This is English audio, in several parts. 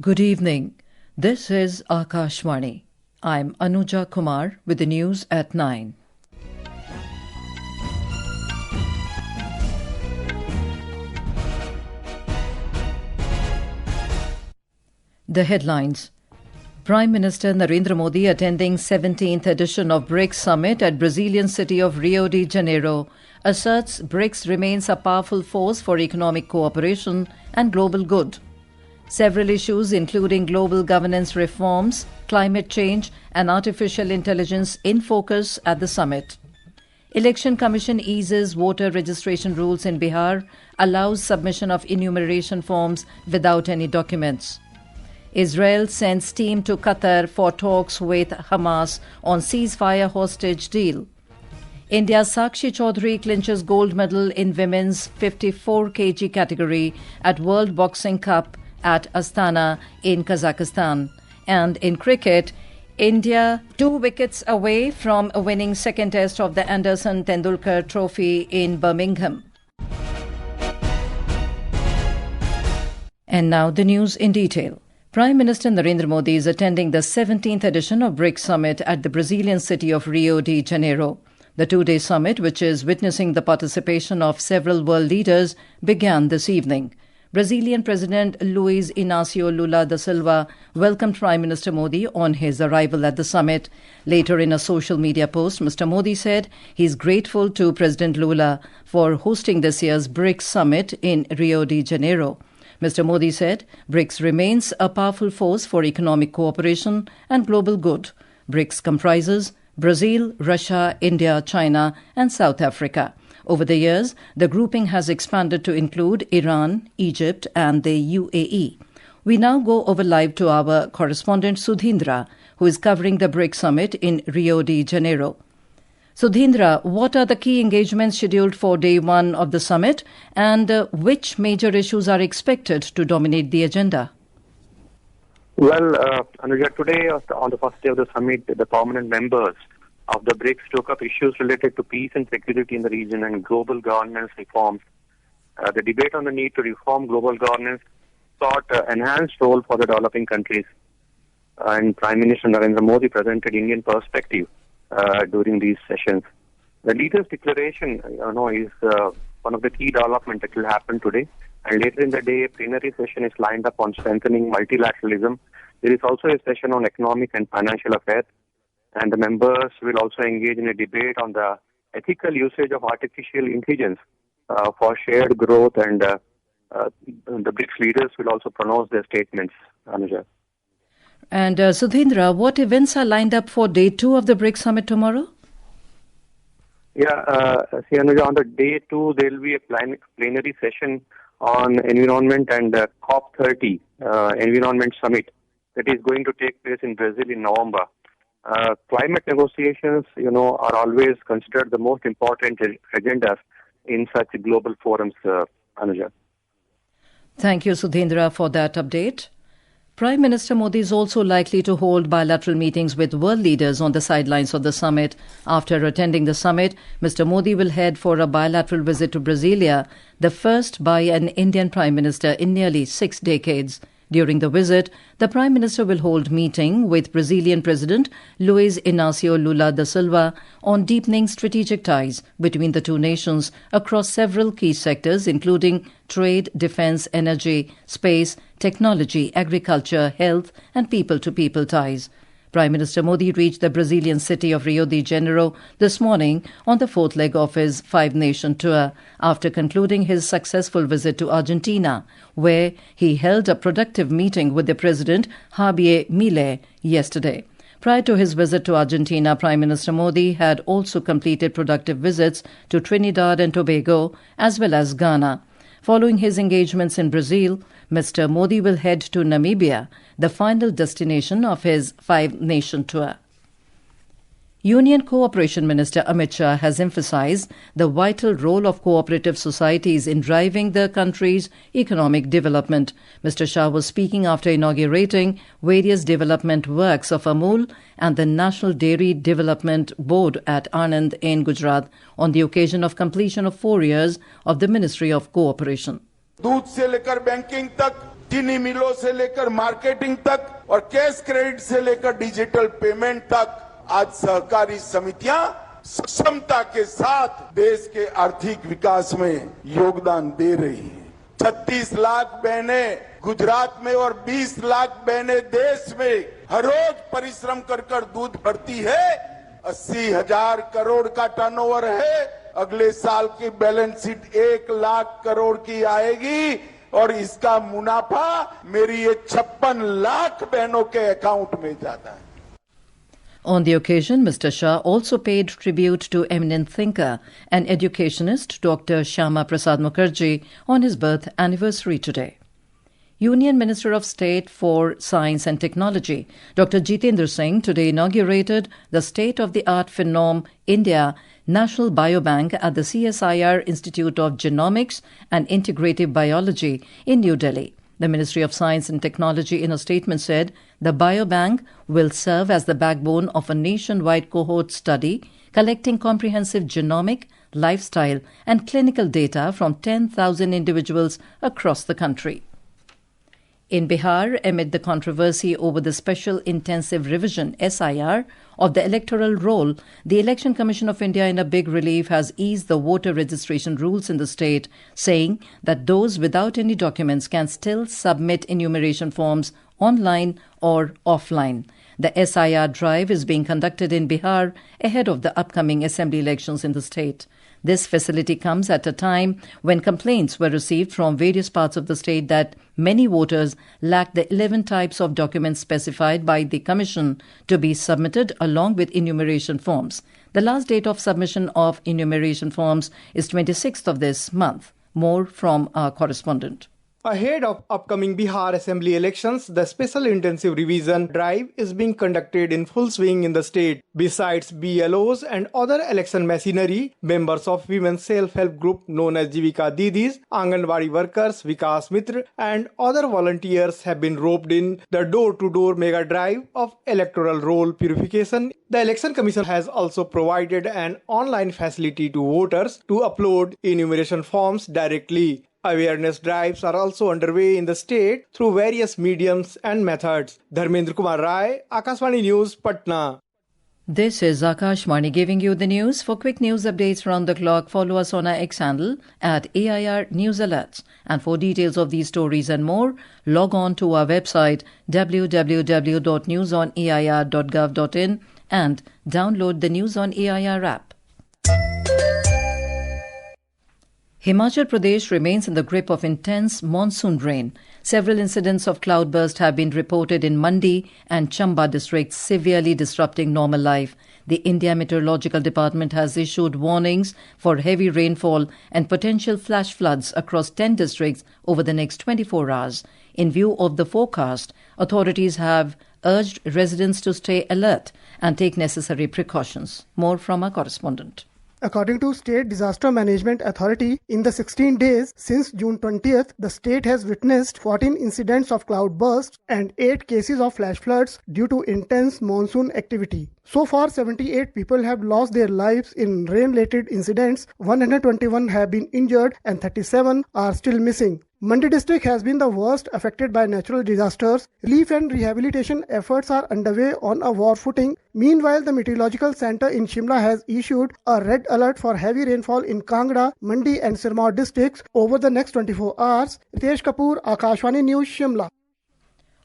Good evening. This is Akashvani. I'm Anuja Kumar with the news at 9. The headlines. Prime Minister Narendra Modi attending 17th edition of BRICS Summit at Brazilian city of Rio de Janeiro asserts BRICS remains a powerful force for economic cooperation and global good. Several issues including global governance reforms, climate change and artificial intelligence in focus at the summit. Election Commission eases voter registration rules in Bihar, allows submission of enumeration forms without any documents. Israel sends team to Qatar for talks with Hamas on ceasefire-hostage deal. India's Sakshi Chaudhary clinches gold medal in women's 54 kg category at World Boxing Cup at Astana in Kazakhstan. And in cricket, India 2 wickets away from winning second test of the Anderson-Tendulkar Trophy in Birmingham. And now the news in detail. Prime Minister Narendra Modi is attending the 17th edition of BRICS Summit at the Brazilian city of Rio de Janeiro. The two-day summit, which is witnessing the participation of several world leaders, began this evening. Brazilian President Luiz Inácio Lula da Silva welcomed Prime Minister Modi on his arrival at the summit. Later in a social media post, Mr. Modi said he is grateful to President Lula for hosting this year's BRICS Summit in Rio de Janeiro. Mr. Modi said BRICS remains a powerful force for economic cooperation and global good. BRICS comprises Brazil, Russia, India, China and South Africa. Over the years, the grouping has expanded to include Iran, Egypt and the UAE. We now go over live to our correspondent Sudhindra, who is covering the BRICS Summit in Rio de Janeiro. Sudhindra, what are the key engagements scheduled for day one of the summit and which major issues are expected to dominate the agenda? Well, Anuja, today on the first day of the summit, the permanent members of the BRICS took up issues related to peace and security in the region and global governance reforms. The debate on the need to reform global governance sought enhanced role for the developing countries. And Prime Minister Narendra Modi presented Indian perspective during these sessions. The leaders' declaration, is one of the key developments that will happen today. And later in the day, a plenary session is lined up on strengthening multilateralism. There is also a session on economic and financial affairs. And the members will also engage in a debate on the ethical usage of artificial intelligence for shared growth. And the BRICS leaders will also pronounce their statements, Anuja. And Sudhindra, what events are lined up for day 2 of the BRICS Summit tomorrow? Yeah, Anuja, on the day 2, there will be a plenary session on environment and COP30 Environment Summit that is going to take place in Brazil in November. Climate negotiations, are always considered the most important agendas in such global forums, Anuja. Thank you, Sudhindra, for that update. Prime Minister Modi is also likely to hold bilateral meetings with world leaders on the sidelines of the summit. After attending the summit, Mr. Modi will head for a bilateral visit to Brasilia, the first by an Indian Prime Minister in nearly 6 decades. During the visit, the Prime Minister will hold meeting with Brazilian President Luiz Inácio Lula da Silva on deepening strategic ties between the two nations across several key sectors including trade, defence, energy, space, technology, agriculture, health and people-to-people ties. Prime Minister Modi reached the Brazilian city of Rio de Janeiro this morning on the 4th leg of his 5-nation tour after concluding his successful visit to Argentina, where he held a productive meeting with the President Javier Milei yesterday. Prior to his visit to Argentina, Prime Minister Modi had also completed productive visits to Trinidad and Tobago as well as Ghana. Following his engagements in Brazil, Mr. Modi will head to Namibia, the final destination of his 5-nation tour. Union Cooperation Minister Amit Shah has emphasized the vital role of cooperative societies in driving the country's economic development. Mr. Shah was speaking after inaugurating various development works of Amul and the National Dairy Development Board at Anand in Gujarat on the occasion of completion of 4 years of the Ministry of Cooperation. दूध से लेकर banking तक चीनी मिलों से लेकर marketing तक और कैश क्रेडिट से लेकर डिजिटल पेमेंट तक आज सहकारी समितियां सक्षमता के साथ देश के आर्थिक विकास में योगदान दे रही है। 36 लाख बहनें गुजरात में और 20 लाख बहनें देश में हर रोज परिश्रम कर दूध भरती है। 80,000 करोड़ का टर्नओवर है। अगले साल की बैलेंस शीट 1 लाख करोड़ की आएगी और इसका मुनाफा मेरी ये 56 लाख बहनों के अकाउंट में जाता है। On the occasion, Mr. Shah also paid tribute to eminent thinker and educationist Dr. Shyama Prasad Mukherjee on his birth anniversary today. Union Minister of State for Science and Technology, Dr. Jitendra Singh, today inaugurated the state-of-the-art Phenom India National Biobank at the CSIR Institute of Genomics and Integrative Biology in New Delhi. The Ministry of Science and Technology in a statement said the biobank will serve as the backbone of a nationwide cohort study collecting comprehensive genomic, lifestyle and clinical data from 10,000 individuals across the country. In Bihar, amid the controversy over the Special Intensive Revision (SIR) of the electoral roll, the Election Commission of India in a big relief has eased the voter registration rules in the state, saying that those without any documents can still submit enumeration forms online or offline. The SIR drive is being conducted in Bihar ahead of the upcoming assembly elections in the state. This facility comes at a time when complaints were received from various parts of the state that many voters lack the 11 types of documents specified by the Commission to be submitted along with enumeration forms. The last date of submission of enumeration forms is 26th of this month. More from our correspondent. Ahead of upcoming Bihar Assembly elections, the Special Intensive Revision drive is being conducted in full swing in the state. Besides BLOs and other election machinery, members of women's self-help group known as Jivika Didis, Anganwadi workers, Vikas Mitra and other volunteers have been roped in the door-to-door mega drive of electoral roll purification. The Election Commission has also provided an online facility to voters to upload enumeration forms directly. Awareness drives are also underway in the state through various mediums and methods. Dharmendra Kumar Rai, Akashvani News, Patna. This is Akashvani giving you the news. For quick news updates around the clock, follow us on our X handle at AIR News Alerts. And for details of these stories and more, log on to our website www.newsonair.gov.in and download the News on AIR app. Himachal Pradesh remains in the grip of intense monsoon rain. Several incidents of cloudburst have been reported in Mandi and Chamba districts, severely disrupting normal life. The India Meteorological Department has issued warnings for heavy rainfall and potential flash floods across 10 districts over the next 24 hours. In view of the forecast, authorities have urged residents to stay alert and take necessary precautions. More from our correspondent. According to State Disaster Management Authority, in the 16 days since June 20th, the state has witnessed 14 incidents of cloudbursts and 8 cases of flash floods due to intense monsoon activity. So far, 78 people have lost their lives in rain-related incidents, 121 have been injured and 37 are still missing. Mandi district has been the worst affected by natural disasters. Relief and rehabilitation efforts are underway on a war footing. Meanwhile, the Meteorological Center in Shimla has issued a red alert for heavy rainfall in Kangra, Mandi and Sirmaur districts over the next 24 hours. Ritesh Kapoor, Akashvani News, Shimla.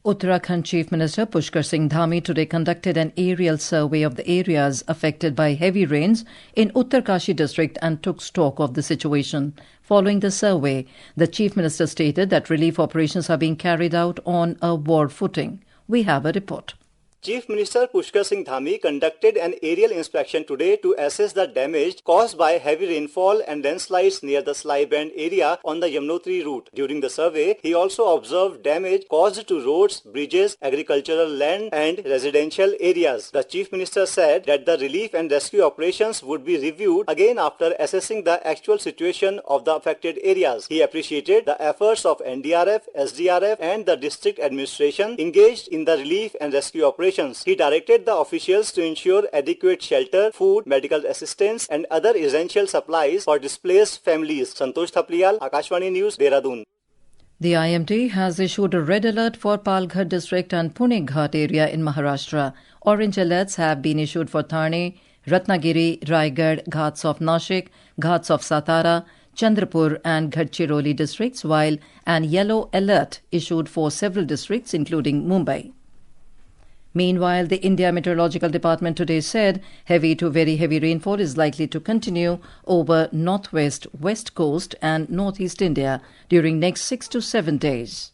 Uttarakhand Chief Minister Pushkar Singh Dhami today conducted an aerial survey of the areas affected by heavy rains in Uttarkashi district and took stock of the situation. Following the survey, the Chief Minister stated that relief operations are being carried out on a war footing. We have a report. Chief Minister Pushkar Singh Dhami conducted an aerial inspection today to assess the damage caused by heavy rainfall and landslides near the Sly Bend area on the Yamunotri route. During the survey, he also observed damage caused to roads, bridges, agricultural land and residential areas. The Chief Minister said that the relief and rescue operations would be reviewed again after assessing the actual situation of the affected areas. He appreciated the efforts of NDRF, SDRF and the district administration engaged in the relief and rescue operations. He directed the officials to ensure adequate shelter, food, medical assistance and other essential supplies for displaced families. Santosh Thapliyal, Akashvani News, Dehradun. The IMD has issued a red alert for Palghar district and Pune Ghat area in Maharashtra. Orange alerts have been issued for Thane, Ratnagiri, Raigad, Ghats of Nashik, Ghats of Satara, Chandrapur and Gadchiroli districts, while an yellow alert issued for several districts including Mumbai. Meanwhile, the India Meteorological Department today said heavy to very heavy rainfall is likely to continue over northwest, west coast and northeast India during next 6 to 7 days.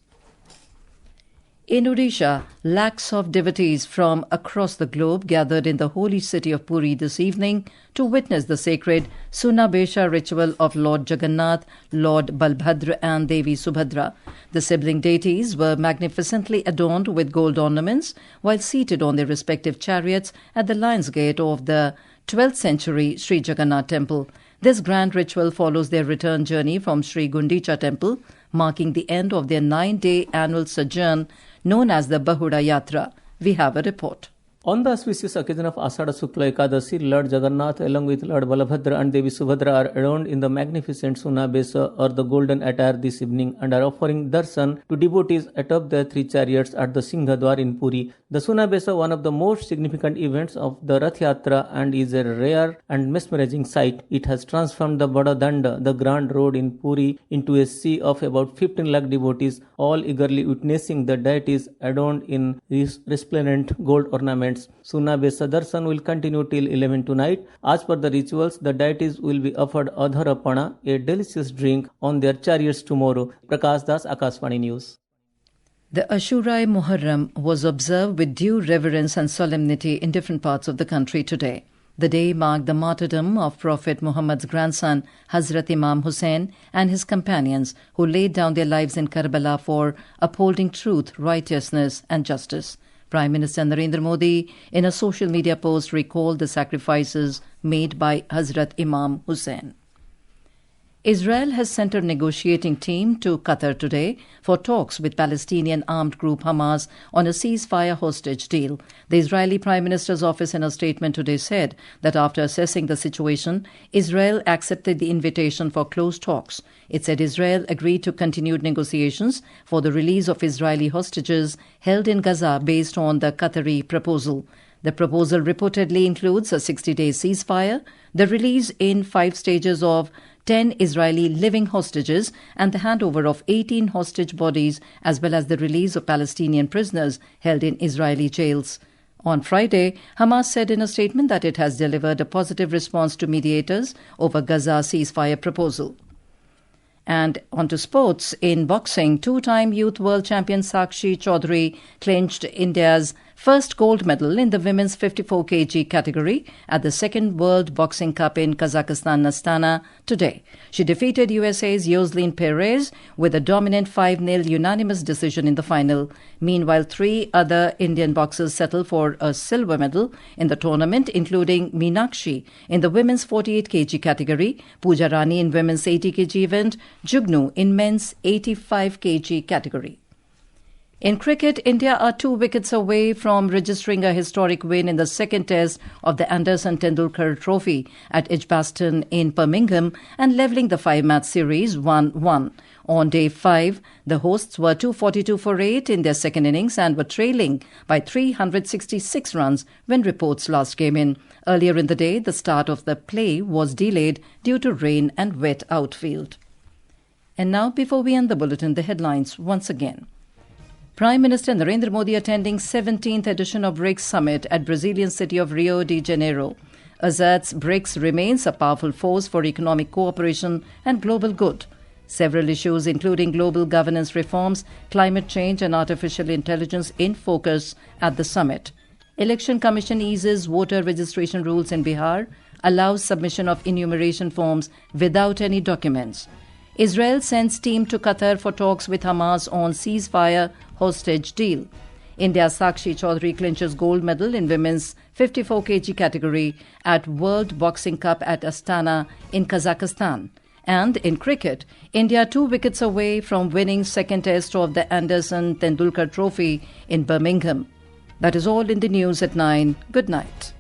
In Odisha, lakhs of devotees from across the globe gathered in the holy city of Puri this evening to witness the sacred Sunabesha ritual of Lord Jagannath, Lord Balbhadra and Devi Subhadra. The sibling deities were magnificently adorned with gold ornaments while seated on their respective chariots at the Lion's Gate of the 12th century Sri Jagannath temple. This grand ritual follows their return journey from Sri Gundicha temple, marking the end of their 9-day annual sojourn known as the Bahuda Yatra. We have a report. On the auspicious occasion of Ashada Shukla Ekadashi, Lord Jagannath along with Lord Balabhadra and Devi Subhadra are adorned in the magnificent Sunabesa or the golden attire this evening and are offering darshan to devotees atop their 3 chariots at the Singhadwar in Puri. The Sunabesa, one of the most significant events of the Rath Yatra and is a rare and mesmerizing sight. It has transformed the Bada Danda, the grand road in Puri, into a sea of about 15 lakh devotees, all eagerly witnessing the deities adorned in resplendent gold ornaments. Sunabesa Darshan will continue till 11 tonight. As per the rituals, the deities will be offered Adharapana, a delicious drink, on their chariots tomorrow. Prakash Das, Akashvani News. The Ashurai Muharram was observed with due reverence and solemnity in different parts of the country today. The day marked the martyrdom of Prophet Muhammad's grandson, Hazrat Imam Hussain, and his companions who laid down their lives in Karbala for upholding truth, righteousness and justice. Prime Minister Narendra Modi, in a social media post, recalled the sacrifices made by Hazrat Imam Hussain. Israel has sent a negotiating team to Qatar today for talks with Palestinian armed group Hamas on a ceasefire-hostage deal. The Israeli Prime Minister's office in a statement today said that after assessing the situation, Israel accepted the invitation for close talks. It said Israel agreed to continued negotiations for the release of Israeli hostages held in Gaza based on the Qatari proposal. The proposal reportedly includes a 60-day ceasefire, the release in 5 stages of 10 Israeli living hostages and the handover of 18 hostage bodies, as well as the release of Palestinian prisoners held in Israeli jails. On Friday, Hamas said in a statement that it has delivered a positive response to mediators over Gaza ceasefire proposal. And on to sports. In boxing, 2-time youth world champion Sakshi Chaudhary clinched India's first gold medal in the women's 54 kg category at the second World Boxing Cup in Kazakhstan, Astana, today. She defeated USA's Yoselin Perez with a dominant 5-0 unanimous decision in the final. Meanwhile, 3 other Indian boxers settled for a silver medal in the tournament, including Meenakshi in the women's 48 kg category, Pooja Rani in women's 80 kg event, Jugnu in men's 85 kg category. In cricket, India are 2 wickets away from registering a historic win in the second test of the Anderson-Tendulkar Trophy at Edgbaston in Birmingham and levelling the 5-match series 1-1. On day 5, the hosts were 242 for 8 in their second innings and were trailing by 366 runs when reports last came in. Earlier in the day, the start of the play was delayed due to rain and wet outfield. And now, before we end the bulletin, the headlines once again. Prime Minister Narendra Modi attending 17th edition of BRICS Summit at Brazilian city of Rio de Janeiro. Asserts BRICS remains a powerful force for economic cooperation and global good. Several issues including global governance reforms, climate change and artificial intelligence in focus at the summit. Election Commission eases voter registration rules in Bihar, allows submission of enumeration forms without any documents. Israel sends team to Qatar for talks with Hamas on ceasefire-hostage deal. India's Sakshi Chaudhary clinches gold medal in women's 54 kg category at World Boxing Cup at Astana in Kazakhstan. And in cricket, India 2 wickets away from winning second test of the Anderson-Tendulkar Trophy in Birmingham. That is all in the news at 9. Good night.